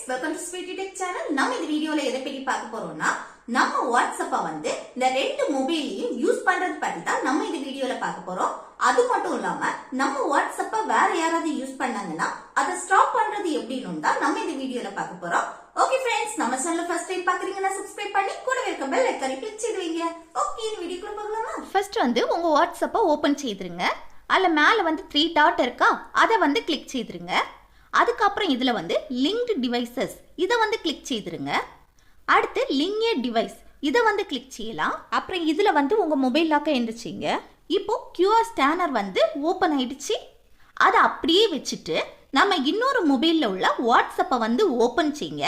welcome to Sweetie Tech channel. நம்ம இந்த வீடியோல எதை பத்தி பார்க்க போறோம்னா நம்ம வாட்ஸ்அப்ப வந்து இந்த ரெண்டு மொபைலையும் யூஸ் பண்றது பத்தி தான் நம்ம இந்த வீடியோல பார்க்க போறோம். அது மட்டும் இல்லாம நம்ம வாட்ஸ்அப்ப வேற யாராவது யூஸ் பண்ணாங்கன்னா அதை ஸ்டாப் பண்றது எப்படின்னு தான் நம்ம இந்த வீடியோல பார்க்க போறோம். ஓகே फ्रेंड्स, நம்ம சேனலை ஃபர்ஸ்ட் டைம் பாக்குறீங்கன்னா சப்ஸ்கிரைப் பண்ணி கூடவே இருக்க பெல் ஐகானை கிளிக் செய்வீங்க. ஓகே, இந்த வீடியோக்குள்ள போகலாமா? ஃபர்ஸ்ட் வந்து உங்க வாட்ஸ்அப்ப ஓபன் செய்துருங்க. அதுல மேல வந்து 3 டாட் இருக்கா, அதை வந்து கிளிக் செய்துருங்க. அதுக்கப்புறம் இதுல வந்து லிங்க்டு டிவைசஸ் இதை வந்து கிளிக் செய்துருங்க. அடுத்து லிங்க் ஏ டிவைஸ் இதை வந்து கிளிக் செய்யலாம். அப்புறம் இதுல வந்து உங்க மொபைல் லாக்கை எந்திரிச்சிங்க. இப்போ கியூஆர் ஸ்கேனர் வந்து ஓப்பன் ஆயிடுச்சு. அதை அப்படியே வச்சுட்டு நம்ம இன்னொரு மொபைலில் உள்ள வாட்ஸ்அப்பை வந்து ஓப்பன் செய்யுங்க.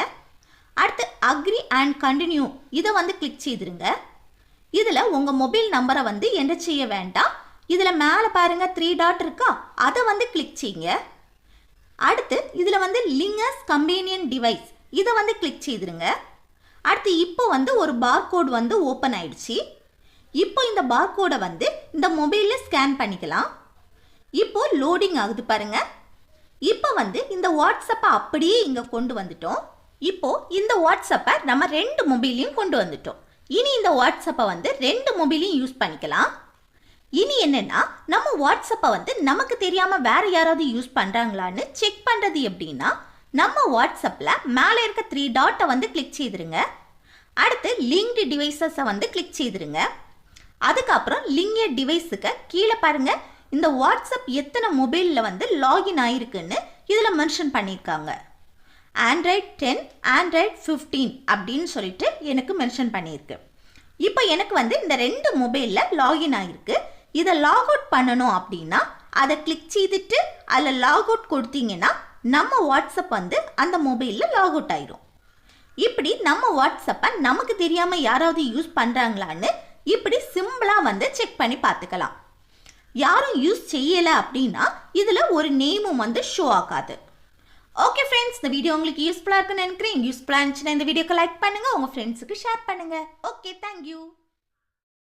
அடுத்து அக்ரி அண்ட் கண்டினியூ இதை வந்து கிளிக் செய்துருங்க. இதில் உங்கள் மொபைல் நம்பரை வந்து என்டர் செய்ய வேண்டாம். இதில் மேலே பாருங்கள் 3 டாட் இருக்கா, அதை வந்து கிளிக் செய்யுங்க. அடுத்து இதில் வந்து லிங்கஸ் கம்பேனியன் டிவைஸ் இதை வந்து கிளிக் செய்துருங்க. அடுத்து இப்போ வந்து ஒரு பார்கோட் வந்து ஓப்பன் ஆயிடுச்சு. இப்போ இந்த பார்கோடை வந்து இந்த மொபைலில் ஸ்கேன் பண்ணிக்கலாம். இப்போ லோடிங் ஆகுது பாருங்க. இப்போ வந்து இந்த வாட்ஸ்அப்பை அப்படியே இங்கே கொண்டு வந்துட்டோம். இப்போ இந்த வாட்ஸ்அப்பை நம்ம 2 மொபைலையும் கொண்டு வந்துட்டோம். இனி இந்த வாட்ஸ்அப்பை வந்து 2 மொபைலையும் யூஸ் பண்ணிக்கலாம். இனி என்னன்னா நம்ம வாட்ஸ்அப்பை வந்து நமக்கு தெரியாம வேற யாராவது யூஸ் பண்றாங்களான்னு செக் பண்றது எப்படின்னா, நம்ம வாட்ஸ்அப்ல மேலே இருக்க 3 டாட்டை வந்து கிளிக் செய்துருங்க. அடுத்து லிங்க்டு டிவைசஸை வந்து கிளிக் செய்துருங்க. அதுக்கப்புறம் லிங்க் ஏ டிவைஸுக்கு கீழே பாருங்க, இந்த வாட்ஸ்அப் எத்தனை மொபைலில் வந்து லாகின் ஆயிருக்குன்னு இதில் மென்ஷன் பண்ணியிருக்காங்க. ஆண்ட்ராய்ட் 10, ஆண்ட்ராய்ட் 15 அப்படின்னு சொல்லிட்டு எனக்கு மென்ஷன் பண்ணியிருக்கு. இப்போ எனக்கு வந்து இந்த 2 மொபைலில் லாகின் ஆகிருக்கு. இதை லாக் அவுட் பண்ணணும் அப்படின்னா அதை கிளிக் செய்துட்டு அதில் லாக் அவுட் கொடுத்தீங்கன்னா நம்ம வாட்ஸ்அப் வந்து அந்த மொபைலில் லாக் அவுட் ஆயிரும். இப்படி நம்ம வாட்ஸ்அப்பை நமக்கு தெரியாமல் யாராவது யூஸ் பண்ணுறாங்களான்னு இப்படி சிம்பிளாக வந்து செக் பண்ணி பார்த்துக்கலாம். யாரும் யூஸ் செய்யலை அப்படின்னா இதில் ஒரு நேமும் வந்து ஷோ ஆகாது. ஓகே ஃப்ரெண்ட்ஸ், இந்த வீடியோ உங்களுக்கு யூஸ்ஃபுல்லாக இருக்குன்னு நினைக்கிறேன். யூஸ்ஃபுல்லாக இருந்துச்சுன்னா இந்த வீடியோக்கு லைக் பண்ணுங்கள், உங்கள் ஃப்ரெண்ட்ஸுக்கு ஷேர் பண்ணுங்கள். Okay, thank you.